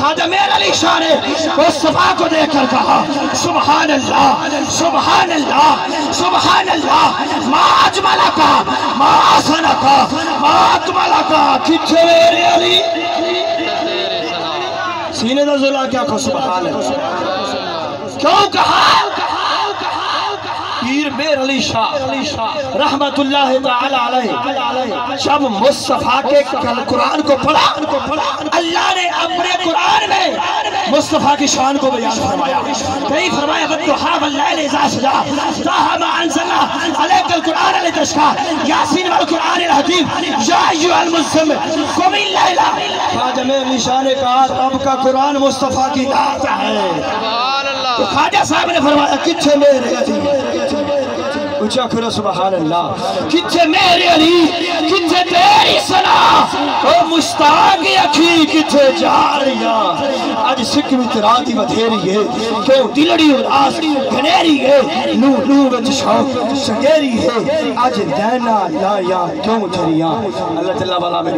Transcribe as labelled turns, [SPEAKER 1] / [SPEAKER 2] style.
[SPEAKER 1] خادم علی شاہ نے مصطفیٰ کو دیکھ کر کہا سبحان اللہ سبحان اللہ سبحان اللہ ما اجملکا ما احسنکا ما اکملکا کتھے میرے علی سینے دا ذلا کیا کہا سبحان اللہ کیوں کہا پیر میر علی شاہ رحمت اللہ تعالی علیہ جب مصطفیٰ کے قرآن کو پڑھا اللہ نے اپنے قرآن میں مصطفیٰ کی شان کو بیان فرمایا کئی فرمایا وَالضُّحَىٰ وَاللَّيْلِ إِذَا سَجَىٰ طٰہَ مَا أَنزَلْنَا عَلَيْكَ الْقُرْآنَ لِتَشْقَىٰ یاسین وَالْقُرْآنِ الْحَکِیمِ یا ایھا المزمل قُمِ اللَّیلَ خواجہ میر علی شاہ نے کہا رب کا قرآن مصطفیٰ کی ذات ہے تو خواجہ صاحب نے فرمایا کتھے میرے علی اچھا کرو سبحان اللہ کتھے میرے علی کتھے تیری سنا او مشتاق اکھی کتھے جاریا آج سکمی تراتی بدھیری ہے کیوں دلڑی اداس گھنیری ہے نو وچ شوق سگیری ہے آج دینا لایا کیوں جھریاں اللہ تعالیٰ والا میں